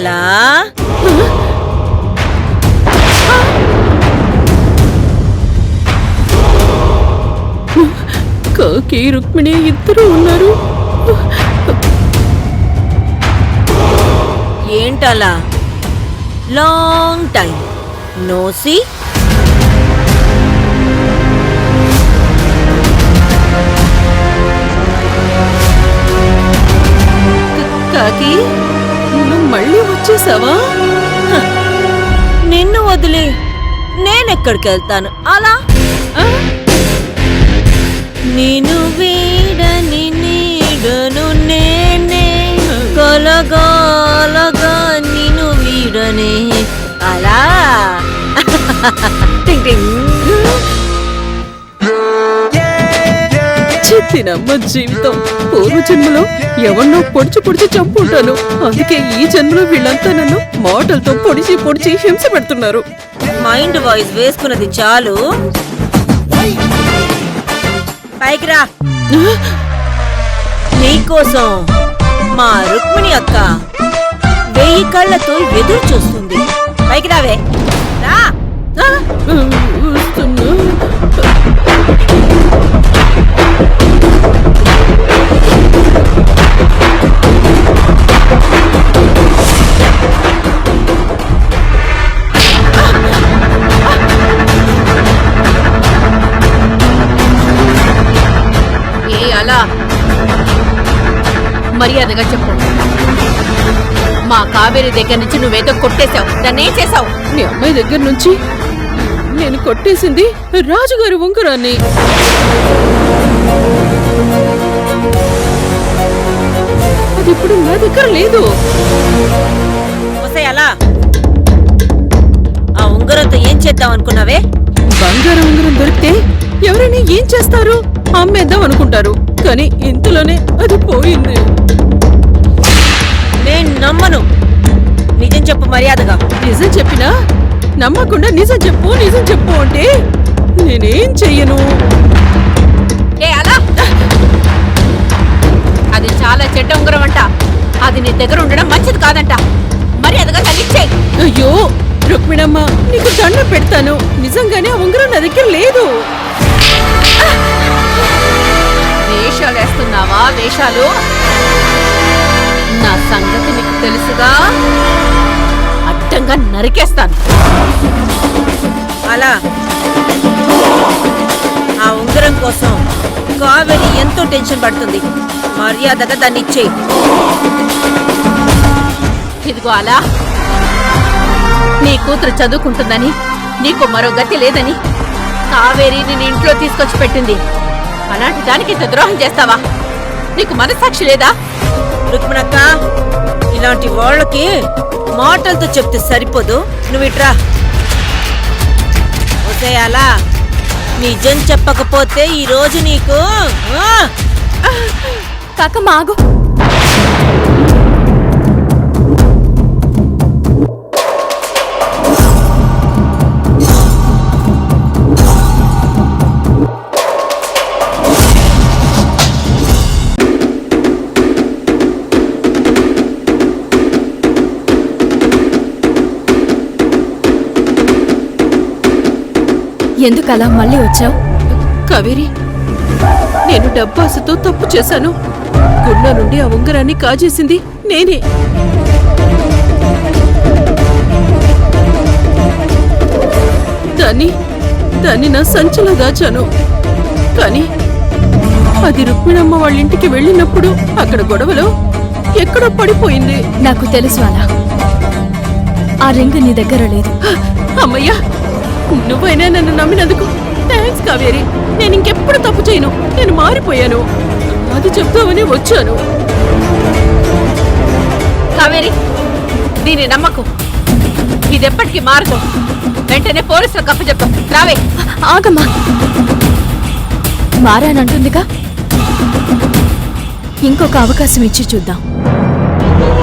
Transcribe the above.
అలా కాకి రుక్మిణి ఇద్దరు ఉన్నారు. ఏంటలా లాంగ్ టైం నోసి కాకి నువ్వు మళ్ళీ వచ్చేసావా? నిన్ను వదిలి నేనెక్కడికి వెళ్తాను అలా నేను వీడని నీడను నేనే కలగాలగా నిన్ను వీడనే అలా టింగ్ టింగ్. చిత్తినమ్మ జీవితం. పూర్వ జన్మలో ఎవరినో పొడిచి చంపుంటాను. అందుకే ఈ జన్మలో వీళ్ళంతా నన్ను మాటలతో పొడిచి హింస పెడుతున్నారు. మైండ్ వాయిస్ వేసుకున్నది చాలు, పైకి రా. నీకోసం మా రుక్మిణి అక్క 1000 కళ్ళతో ఎదురు చూస్తుంది. పైకి రావే రా. వస్తున్నా. అలా మర్యాదగా చెప్పు. మా కావేరి దగ్గర నుంచి నువ్వేదో కొట్టేశావు, దాన్ని ఏం చేశావు? నీ అమ్మాయి దగ్గర నుంచి నేను కొట్టేసింది రాజుగారి ఉంగరాన్ని. అది ఇప్పుడు నా దగ్గర లేదు. అలా ఆ ఉంగరంతో ఏం చేద్దాం అనుకున్నావే? బంగారం ఉంగరం దొరికితే ఎవరైనా ఏం చేస్తారు? అమ్మేద్దాం అనుకుంటారు. కానీ ఇంతలోనే అది పోయింది. నేను నమ్మను. నిజం చెప్పు మర్యాదగా. నిజం చెప్పినా నమ్మకుండా నిజం చెప్పు అంటే నేనేం చెయ్యను. అలా అది చాలా చెడ్డ ఉంగరం అంట. అది నీ దగ్గర ఉండడం మంచిది కాదంట. మర్యాదగా తగ్గించేయ్. అయ్యో రుక్మిణమ్మ, నీకు దండం పెడతాను. నిజంగానే ఆ ఉంగరం నా దగ్గర లేదు. వేషాలు వేస్తున్నావా? వేషాలు? నా సంగతి నీకు తెలుసుగా. అడ్డంగా నరికేస్తాను. అలా ఆ ఉంగరం కోసం కావేరి ఎంతో టెన్షన్ పడుతుంది. మర్యాదగా దాన్ని ఇచ్చేయి. ఇదిగో అలా, నీ కూతురు చదువుకుంటుందని, నీకు మరో గతి లేదని కావేరి నేను ఇంట్లో తీసుకొచ్చి పెట్టింది. అలాంటి దానికి ఇంత ద్రోహం చేస్తావా? నీకు మనస్సాక్షి లేదా? రుక్మిణక్క, ఇలాంటి వాళ్ళకి మాటలతో చెప్తే సరిపోదు. నువ్వు ఇట్రా. అలా నిజం చెప్పకపోతే ఈ రోజు నీకు కాక మాగు. ఎందుకలా మళ్ళీ వచ్చావు? కావేరి, నేను డబ్బాసతో తప్పు చేశాను. గుళ్ళ నుండి ఆ ఉంగరాన్ని కాజేసింది నేనే. దాన్ని నా సంచిలో దాచాను. కానీ అది రుక్మిణమ్మ వాళ్ళ ఇంటికి వెళ్ళినప్పుడు అక్కడ గొడవలో ఎక్కడో పడిపోయింది. నాకు తెలుసు అలా. ఆ రింగ్ నీ దగ్గర లేదు. అమ్మయ్యా, నువ్వైనా నన్ను నమ్మినందుకు థ్యాంక్స్ కావేరి. నేను ఇంకెప్పుడు తప్పు చేయను. నేను మారిపోయాను. అది చెప్తామని వచ్చాను. కావేరి, దీని నమ్మకు. ఇదెప్పటికీ మారదు. వెంటనే పోలీసులకు అప్పచెప్పు. రావే. ఆగమ్మా, మారానంటుందిగా. ఇంకొక అవకాశం ఇచ్చి చూద్దాం.